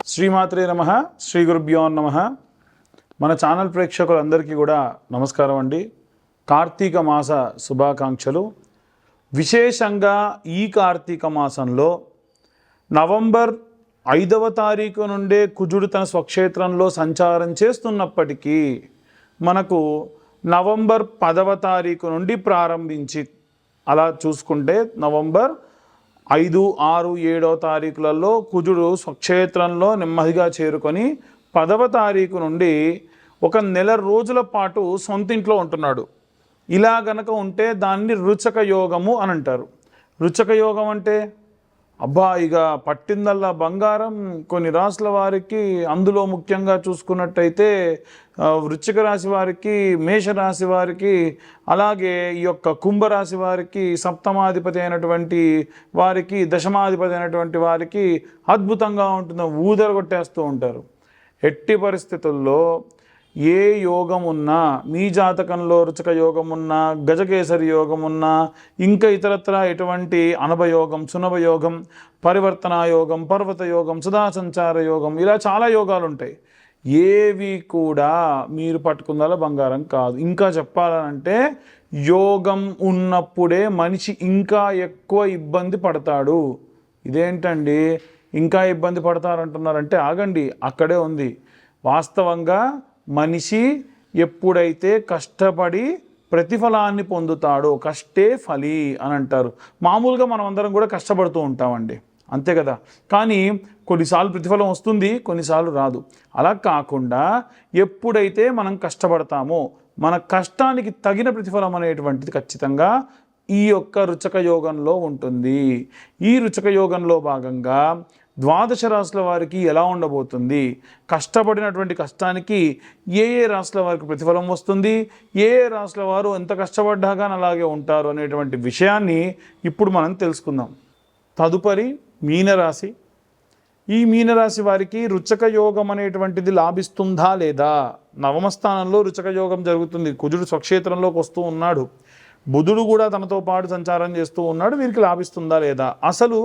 శ్రీమాత్రే నమః, శ్రీ గురుభ్యో నమః. మన ఛానల్ ప్రేక్షకులందరికీ కూడా నమస్కారం అండి. కార్తీక మాస శుభాకాంక్షలు. విశేషంగా ఈ కార్తీక మాసంలో నవంబర్ 5వ తారీఖు నుండే కుజుడు తన స్వక్షేత్రంలో సంచారం చేస్తున్నప్పటికీ మనకు నవంబర్ 10వ తారీఖు నుండి ప్రారంభించి అలా చూసుకుంటే నవంబర్ 5, 6, 7వ తారీఖులలో కుజుడు స్వక్షేత్రంలో నెమ్మదిగా చేరుకొని 10వ తారీఖు నుండి ఒక నెల రోజుల పాటు సొంతింట్లో ఉంటున్నాడు. ఇలా గనక ఉంటే దాన్ని రుచక యోగము అని అంటారు. రుచక యోగం అంటే అబ్బా ఇక పట్టిందల్లా బంగారం. కొన్ని రాశుల వారికి, అందులో ముఖ్యంగా చూసుకున్నట్టయితే వృశ్చిక రాశి వారికి, మేషరాశి వారికి, అలాగే ఈ యొక్క కుంభరాశి వారికి, సప్తమాధిపతి అయినటువంటి వారికి, దశమాధిపతి అయినటువంటి వారికి అద్భుతంగా ఉంటుంది. ఊదరగొట్టేస్తూ ఉంటారు. ఎట్టి పరిస్థితుల్లో ఏ యోగం ఉన్నా, మీ జాతకంలో రుచక యోగం ఉన్నా, గజకేసరి యోగం ఉన్నా, ఇంకా ఇతరత్ర ఎటువంటి అనభయోగం, సునభయోగం, పరివర్తన యోగం, పర్వత యోగం, సుధాసంచార యోగం, ఇలా చాలా యోగాలు ఉంటాయి. ఏవి కూడా మీరు పట్టుకుందాలో బంగారం కాదు. ఇంకా చెప్పాలంటే యోగం ఉన్నప్పుడే మనిషి ఇంకా ఎక్కువ ఇబ్బంది పడతాడు. ఇదేంటండి ఇంకా ఇబ్బంది పడతారంటున్నారంటే ఆగండి, అక్కడే ఉంది. వాస్తవంగా మనిషి ఎప్పుడైతే కష్టపడి ప్రతిఫలాన్ని పొందుతాడో, కష్టే ఫలి అని అంటారు. మామూలుగా మనం అందరం కూడా కష్టపడుతూ ఉంటామండి, అంతే కదా. కానీ కొన్నిసార్లు ప్రతిఫలం వస్తుంది, కొన్నిసార్లు రాదు. అలా కాకుండా ఎప్పుడైతే మనం కష్టపడతామో మన కష్టానికి తగిన ప్రతిఫలం అనేటువంటిది ఖచ్చితంగా ఈ యొక్క రుచక యోగంలో ఉంటుంది. ఈ రుచక యోగంలో భాగంగా ద్వాదశ రాశుల వారికి ఎలా ఉండబోతుంది, కష్టపడినటువంటి కష్టానికి ఏ రాశుల వారికి ప్రతిఫలం వస్తుంది, ఏ రాశుల వారు ఎంత కష్టపడ్డా కానీ అలాగే ఉంటారు అనేటువంటి విషయాన్ని ఇప్పుడు మనం తెలుసుకుందాం. తదుపరి మీనరాశి. ఈ మీనరాశి వారికి రుచక యోగం అనేటువంటిది లాభిస్తుందా లేదా? నవమ స్థానంలో రుచక యోగం జరుగుతుంది. కుజుడు స్వక్షేత్రంలోకి వస్తూ ఉన్నాడు, బుధుడు కూడా తనతో పాటు సంచారం చేస్తూ ఉన్నాడు. వీరికి లాభిస్తుందా లేదా? అసలు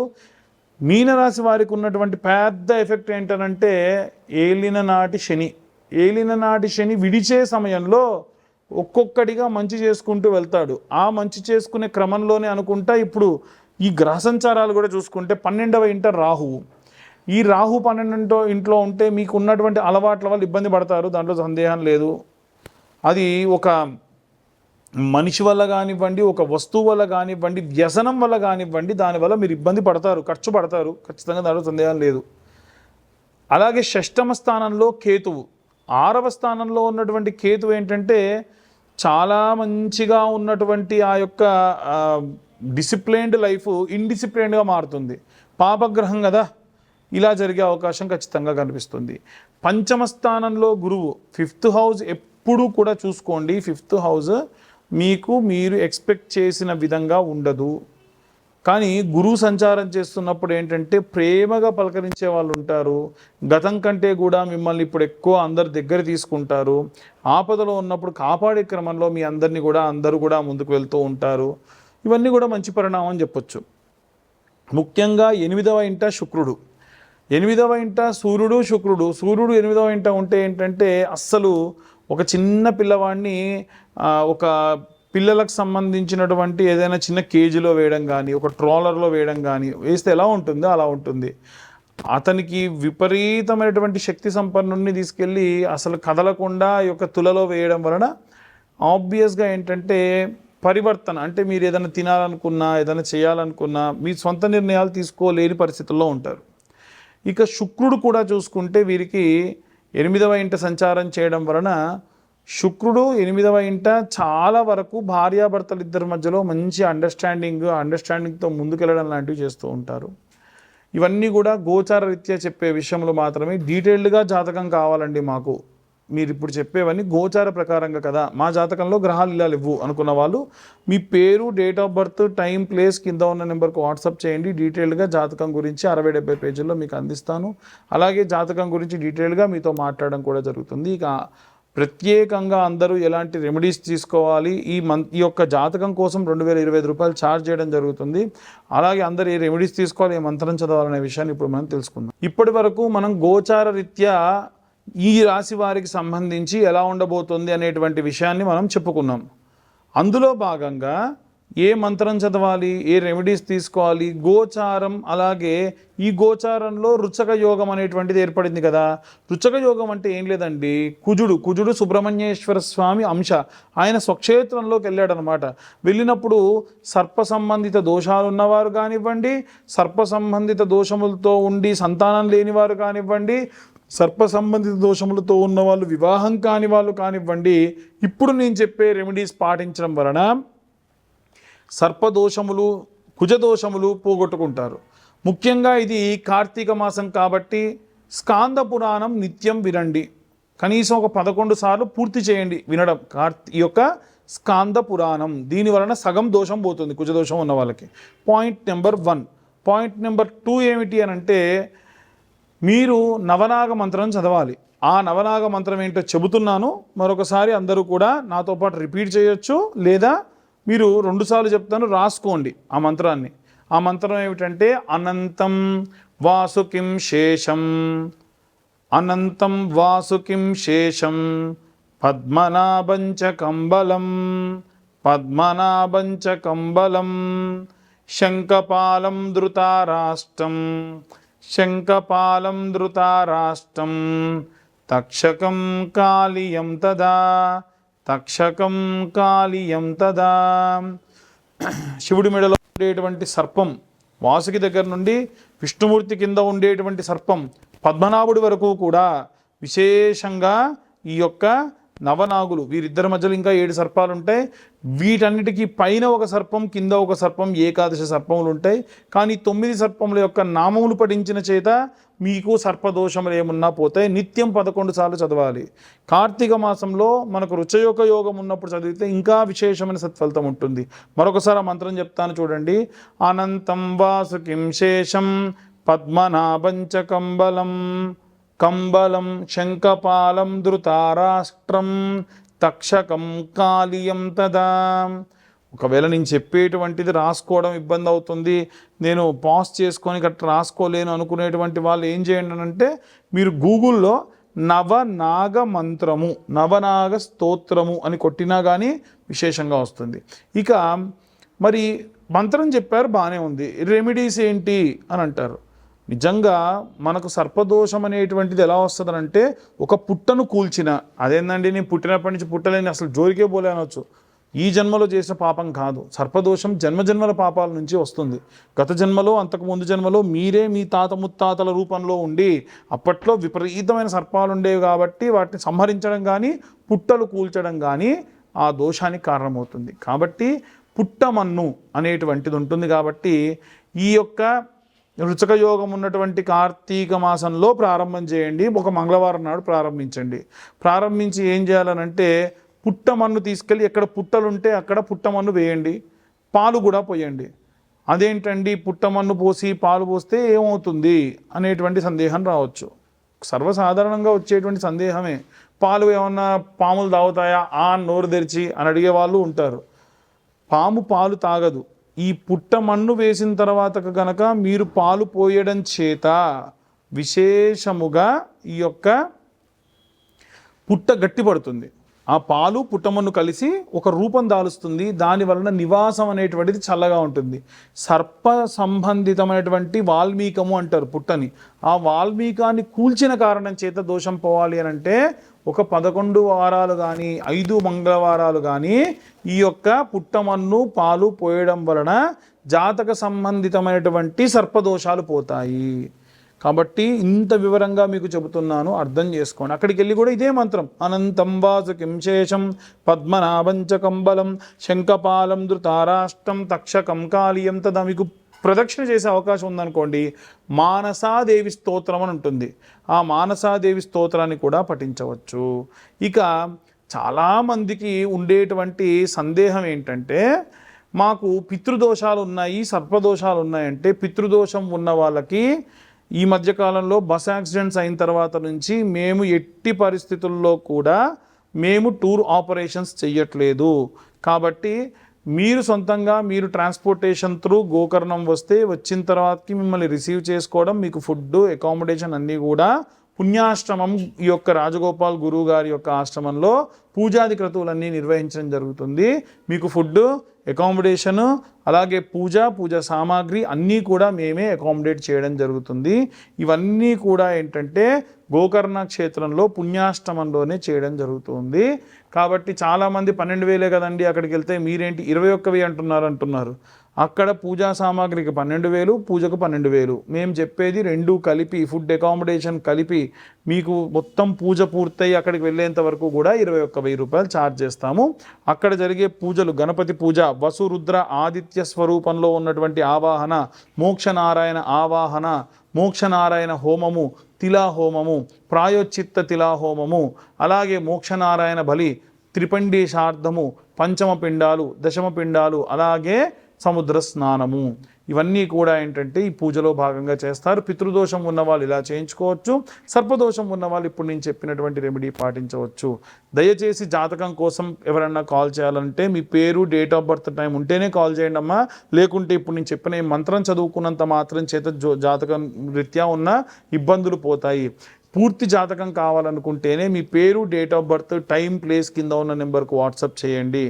మీనరాశి వారికి ఉన్నటువంటి పెద్ద ఎఫెక్ట్ ఏంటనంటే ఏలిన నాటి శని విడిచే సమయంలో ఒక్కొక్కటిగా మంచి చేసుకుంటూ వెళ్తాడు. ఆ మంచి చేసుకునే క్రమంలోనే అనుకుంటా ఇప్పుడు ఈ గ్రహ సంచారాలు కూడా చూసుకుంటే 12వ ఇంట రాహువు. ఈ రాహు 12వ ఇంట్లో ఉంటే మీకు ఉన్నటువంటి అలవాట్ల వల్ల ఇబ్బంది పడతారు, దాంట్లో సందేహం లేదు. అది ఒక మనిషి వల్ల కానివ్వండి, ఒక వస్తువు వల్ల కానివ్వండి, వ్యసనం వల్ల కానివ్వండి, దానివల్ల మీరు ఇబ్బంది పడతారు, ఖర్చు పడతారు, ఖచ్చితంగా దాంట్లో సందేహం లేదు. అలాగే 6వ స్థానంలో కేతువు. 6వ స్థానంలో ఉన్నటువంటి కేతువు ఏంటంటే చాలా మంచిగా ఉన్నటువంటి ఆ యొక్క డిసిప్లైన్డ్ లైఫ్ ఇండిసిప్లైన్డ్గా మారుతుంది. పాపగ్రహం కదా, ఇలా జరిగే అవకాశం ఖచ్చితంగా కనిపిస్తుంది. 5వ స్థానంలో గురువు. 5th హౌస్ ఎప్పుడు కూడా చూసుకోండి, 5th హౌస్ మీరు ఎక్స్పెక్ట్ చేసిన విధంగా ఉండదు. కానీ గురువు సంచారం చేస్తున్నప్పుడు ఏంటంటే ప్రేమగా పలకరించే వాళ్ళు ఉంటారు. గతం కంటే కూడా మిమ్మల్ని ఇప్పుడు ఎక్కువ అందరు దగ్గర తీసుకుంటారు. ఆపదలో ఉన్నప్పుడు కాపాడే క్రమంలో మీ అందరినీ కూడా అందరూ కూడా ముందుకు వెళ్తూ ఉంటారు. ఇవన్నీ కూడా మంచి పరిణామం చెప్పొచ్చు. ముఖ్యంగా 8వ ఇంట శుక్రుడు. 8వ ఇంట సూర్యుడు, శుక్రుడు. సూర్యుడు 8వ ఇంట ఉంటే ఏంటంటే అస్సలు ఒక చిన్న పిల్లవాడిని ఒక పిల్లలకు సంబంధించినటువంటి ఏదైనా చిన్న కేజీలో వేయడం కానీ, ఒక ట్రోలర్లో వేయడం కానీ వేస్తే ఎలా ఉంటుందో అలా ఉంటుంది. అతనికి విపరీతమైనటువంటి శక్తి సంపన్నుడిని తీసుకెళ్ళి అసలు కదలకుండా ఈ యొక్క తులలో వేయడం వలన ఆబ్వియస్గా ఏంటంటే పరివర్తన, అంటే మీరు ఏదైనా తినాలనుకున్నా, ఏదైనా చేయాలనుకున్నా మీ సొంత నిర్ణయాలు తీసుకోలేని పరిస్థితుల్లో ఉంటారు. ఇక శుక్రుడు కూడా చూసుకుంటే వీరికి 8వ ఇంట సంచారం చేయడం వలన శుక్రుడు 8వ ఇంట చాలా వరకు భార్యాభర్తలు ఇద్దరి మధ్యలో మంచి అండర్స్టాండింగ్తో ముందుకెళ్ళడం లాంటివి చేస్తూ ఉంటారు. ఇవన్నీ కూడా గోచార రీత్యా చెప్పే విషయంలో మాత్రమే. డీటెయిల్డ్గా జాతకం కావాలండి మాకు, మీరు ఇప్పుడు చెప్పేవన్నీ గోచార ప్రకారంగా కదా, మా జాతకంలో గ్రహాలు ఇలా లేవు అనుకున్న వాళ్ళు మీ పేరు, date of birth, time, place కింద ఉన్న నెంబర్కి వాట్సాప్ చేయండి. డీటెయిల్డ్గా జాతకం గురించి 60-70 పేజీల్లో మీకు అందిస్తాను. అలాగే జాతకం గురించి డీటెయిల్డ్గా మీతో మాట్లాడడం కూడా జరుగుతుంది. ఇక ప్రత్యేకంగా అందరూ ఎలాంటి రెమెడీస్ తీసుకోవాలి, ఈ యొక్క జాతకం కోసం 2025 రూపాయలు ఛార్జ్ చేయడం జరుగుతుంది. అలాగే అందరూ ఏ రెమెడీస్ తీసుకోవాలి, ఏ మంత్రం చదవాలనే విషయాన్ని ఇప్పుడు మనం తెలుసుకుందాం. ఇప్పటి వరకు మనం గోచార రీత్యా ఈ రాశి వారికి సంబంధించి ఎలా ఉండబోతుంది అనేటువంటి విషయాన్ని మనం చెప్పుకున్నాం. అందులో భాగంగా ఏ మంత్రం చదవాలి, ఏ రెమెడీస్ తీసుకోవాలి, గోచారం, అలాగే ఈ గోచారంలో రుచక యోగం అనేటువంటిది ఏర్పడింది కదా. రుచక యోగం అంటే ఏం లేదండి, కుజుడు సుబ్రహ్మణ్యేశ్వర స్వామి అంశ, ఆయన స్వక్షేత్రంలోకి వెళ్ళాడనమాట. వెళ్ళినప్పుడు సర్ప సంబంధిత దోషాలు ఉన్నవారు కానివ్వండి, సర్ప సంబంధిత దోషములతో ఉండి సంతానం లేనివారు కానివ్వండి, సర్ప సంబంధిత దోషములతో ఉన్న వాళ్ళు వివాహం కాని వాళ్ళు కానివ్వండి, ఇప్పుడు నేను చెప్పే రెమెడీస్ పాటించడం వలన సర్పదోషములు, కుజదోషములు పోగొట్టుకుంటారు. ముఖ్యంగా ఇది కార్తీక మాసం కాబట్టి స్కాంద పురాణం నిత్యం వినండి. కనీసం ఒక 11 సార్లు పూర్తి చేయండి వినడం ఈ యొక్క స్కాంద పురాణం. దీని వలన సగం దోషం పోతుంది కుజదోషం ఉన్న వాళ్ళకి. Point number 1. పాయింట్ నెంబర్ 2 ఏమిటి అని అంటే, మీరు నవనాగ మంత్రం చదవాలి. ఆ నవనాగ మంత్రం ఏంటో చెబుతున్నాను, మరొకసారి అందరూ కూడా నాతో పాటు రిపీట్ చేయొచ్చు, లేదా మీరు 2 సార్లు చెప్తాను, రాసుకోండి ఆ మంత్రాన్ని. ఆ మంత్రం ఏమిటంటే, అనంతం వాసుకిం శేషం, అనంతం వాసుకిం శేషం, పద్మనాభంచ కంబలం, పద్మనాభంచ కంబలం, శంఖపాలం ధృతారాష్టం, శంఖపాలం ధృతారాష్టం, తక్షకం కాళియం తదా, తక్షకం కాళియం తదా. శివుడి మెడలో ఉండేటువంటి సర్పం, వాసుకి దగ్గర నుండి విష్ణుమూర్తి కింద ఉండేటువంటి సర్పం, పద్మనాభుడి వరకు కూడా విశేషంగా ఈ యొక్క నవనాగులు, వీరిద్దరి మధ్యలో ఇంకా 7 సర్పాలు ఉంటాయి. వీటన్నిటికీ పైన ఒక సర్పం, కింద ఒక సర్పం, ఏకాదశ సర్పములు ఉంటాయి. కానీ 9 సర్పముల యొక్క నామములు పఠించిన చేత మీకు సర్పదోషములు ఏమున్నా పోతాయి. నిత్యం 11 సార్లు చదవాలి. కార్తీక మాసంలో మనకు రుచయోగ యోగం ఉన్నప్పుడు చదివితే ఇంకా విశేషమైన సత్ఫలితం ఉంటుంది. మరొకసారి ఆ మంత్రం చెప్తాను చూడండి. అనంతం వాసుకిం శేషం, పద్మనాభంచ కంబలం, కంబలం శంఖపాలం ధృతారాష్ట్రం, తక్షకం కాళియం తదా. ఒకవేళ నేను చెప్పేటువంటిది రాసుకోవడం ఇబ్బంది అవుతుంది, నేను పాజ్ చేసుకొని గట్రా రాసుకోలేను అనుకునేటువంటి వాళ్ళు ఏం చేయండి అంటే, మీరు గూగుల్లో నవనాగ మంత్రము, నవనాగ స్తోత్రము అని కొట్టినా కానీ విశేషంగా వస్తుంది. ఇక మరి మంత్రం చెప్పారు, బాగానే ఉంది, రెమెడీస్ ఏంటి అని అంటారు. నిజంగా మనకు సర్పదోషం అనేటువంటిది ఎలా వస్తుందనంటే, ఒక పుట్టను కూల్చిన, అదేందండి నేను పుట్టినప్పటి నుంచి పుట్టలేని, అసలు జోలికే పోలే అనొచ్చు. ఈ జన్మలో చేసిన పాపం కాదు, సర్పదోషం జన్మజన్మల పాపాల నుంచి వస్తుంది. గత జన్మలో, అంతకు ముందు జన్మలో మీరే మీ తాత ముత్తాతల రూపంలో ఉండి, అప్పట్లో విపరీతమైన సర్పాలు ఉండేవి కాబట్టి వాటిని సంహరించడం కానీ, పుట్టలు కూల్చడం కానీ ఆ దోషానికి కారణమవుతుంది. కాబట్టి పుట్టమన్ను అనేటువంటిది ఉంటుంది. కాబట్టి ఈ యొక్క రుచక యోగం ఉన్నటువంటి కార్తీక మాసంలో ప్రారంభం చేయండి. ఒక మంగళవారం నాడు ప్రారంభించండి. ప్రారంభించి ఏం చేయాలనంటే, పుట్టమన్ను తీసుకెళ్ళి ఎక్కడ పుట్టలుంటే అక్కడ పుట్టమన్ను వేయండి, పాలు కూడా పోయండి. అదేంటండి పుట్టమన్ను పోసి పాలు పోస్తే ఏమవుతుంది అనేటువంటి సందేహం రావచ్చు. సర్వసాధారణంగా వచ్చేటువంటి సందేహమే. పాలు ఏమన్నా పాములు తాగుతాయా నోరు తెరిచి అని అడిగే వాళ్ళు ఉంటారు. పాము పాలు తాగదు. ఈ పుట్టమన్ను వేసిన తర్వాత కనుక మీరు పాలు పోయడం చేత విశేషముగా ఈ యొక్క పుట్ట గట్టిపడుతుంది. ఆ పాలు పుట్టమన్ను కలిసి ఒక రూపం దాలుస్తుంది. దాని వలన నివాసం అనేటువంటిది చల్లగా ఉంటుంది. సర్ప సంబంధితమైనటువంటి వాల్మీకము అంటారు పుట్టని. ఆ వాల్మీకాన్ని కూల్చిన కారణం చేత దోషం పోవాలి అని అంటే, ఒక 11 వారాలు కానీ 5 మంగళవారాలు కానీ ఈ యొక్క పుట్టమన్ను పాలు పోయడం వలన జాతక సంబంధితమైనటువంటి సర్పదోషాలు పోతాయి. కాబట్టి ఇంత వివరంగా మీకు చెబుతున్నాను, అర్థం చేసుకోండి. అక్కడికి వెళ్ళి కూడా ఇదే మంత్రం, అనంతం వాసుకిం శేషం, పద్మనాభంచ కంబలం, శంఖపాలం ధృతారాష్టం, తక్షకం కాళియం తదా. మీకు ప్రదక్షిణ చేసే అవకాశం ఉందనుకోండి, మానసాదేవి స్తోత్రం అని ఉంటుంది. ఆ మానసాదేవి స్తోత్రాన్ని కూడా పఠించవచ్చు. ఇక చాలామందికి ఉండేటువంటి సందేహం ఏంటంటే, మాకు పితృదోషాలు ఉన్నాయి, సర్పదోషాలు ఉన్నాయంటే, పితృదోషం ఉన్న వాళ్ళకి ఈ మధ్యకాలంలో బస్ యాక్సిడెంట్స్ అయిన తర్వాత నుంచి మేము ఎట్టి పరిస్థితుల్లో కూడా మేము టూర్ ఆపరేషన్స్ చెయ్యట్లేదు. కాబట్టి మీరు సొంతంగా మీరు ట్రాన్స్పోర్టేషన్ త్రూ గోకర్ణం వస్తే వచ్చిన తర్వాతకి మిమ్మల్ని రిసీవ్ చేసుకోవడం, మీకు ఫుడ్ అకామిడేషన్ అన్నీ కూడా పుణ్యాశ్రమం ఈ యొక్క రాజగోపాల్ గురువు గారి యొక్క ఆశ్రమంలో పూజాది క్రతువులన్నీ నిర్వహించడం జరుగుతుంది. మీకు ఫుడ్, అకామిడేషను, అలాగే పూజ సామాగ్రి అన్నీ కూడా మేమే అకామిడేట్ చేయడం జరుగుతుంది. ఇవన్నీ కూడా ఏంటంటే గోకర్ణ క్షేత్రంలో పుణ్యాశ్రమంలోనే చేయడం జరుగుతుంది. కాబట్టి చాలామంది 12,000 కదండి అక్కడికి వెళ్తే మీరేంటి 21,000 అంటున్నారు. అక్కడ పూజా సామాగ్రికి 12,000, పూజకు 12,000. మేము చెప్పేది రెండు కలిపి, ఫుడ్ అకామిడేషన్ కలిపి మీకు మొత్తం పూజ పూర్తయి అక్కడికి వెళ్ళేంత వరకు కూడా 21,000 రూపాయలు ఛార్జ్ చేస్తాము. అక్కడ జరిగే పూజలు గణపతి పూజ, వసురుద్ర ఆదిత్య స్వరూపంలో ఉన్నటువంటి ఆవాహన, మోక్షనారాయణ ఆవాహన, మోక్షనారాయణ హోమము, తిలా హోమము, ప్రాయోచిత్త తిలా హోమము, అలాగే మోక్షనారాయణ బలి, త్రిపండీశార్థము, పంచమ పిండాలు, దశమ పిండాలు, అలాగే సముద్ర స్నానము, ఇవన్నీ కూడా ఏంటంటే ఈ పూజలో భాగంగా చేస్తారు. పితృదోషం ఉన్నవాళ్ళు ఇలా చేయించుకోవచ్చు. సర్పదోషం ఉన్నవాళ్ళు ఇప్పుడు నేను చెప్పినటువంటి రెమెడీ పాటించవచ్చు. దయచేసి జాతకం కోసం ఎవరన్నా కాల్ చేయాలంటే మీ పేరు, డేట్ ఆఫ్ బర్త్, టైం ఉంటేనే కాల్ చేయండి అమ్మా. లేకుంటే ఇప్పుడు నేను చెప్పిన మంత్రం చదువుకున్నంత మాత్రం చేత జాతకం రీత్యా ఉన్న ఇబ్బందులు పోతాయి. పూర్తి జాతకం కావాలనుకుంటేనే మీ పేరు, date of birth, time, place కింద ఉన్న నెంబర్కు వాట్సాప్ చేయండి.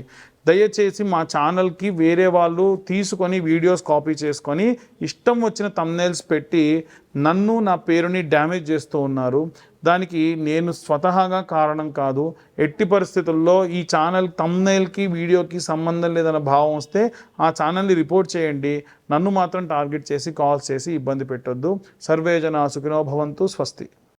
దయచేసి మా ఛానల్కి వేరే వాళ్ళు తీసుకొని వీడియోస్ కాపీ చేసుకొని ఇష్టం వచ్చిన థంబ్నెయిల్స్ పెట్టి నన్ను, నా పేరుని డ్యామేజ్ చేస్తూ ఉన్నారు. దానికి నేను స్వతహాగా కారణం కాదు. ఎట్టి పరిస్థితుల్లో ఈ ఛానల్ థంబ్నెయిల్కి, వీడియోకి సంబంధం లేదన్న భావం వస్తే ఆ ఛానల్ని రిపోర్ట్ చేయండి. నన్ను మాత్రం టార్గెట్ చేసి కాల్స్ చేసి ఇబ్బంది పెట్టొద్దు. సర్వే జనా సుఖినో భవంతు. స్వస్తి.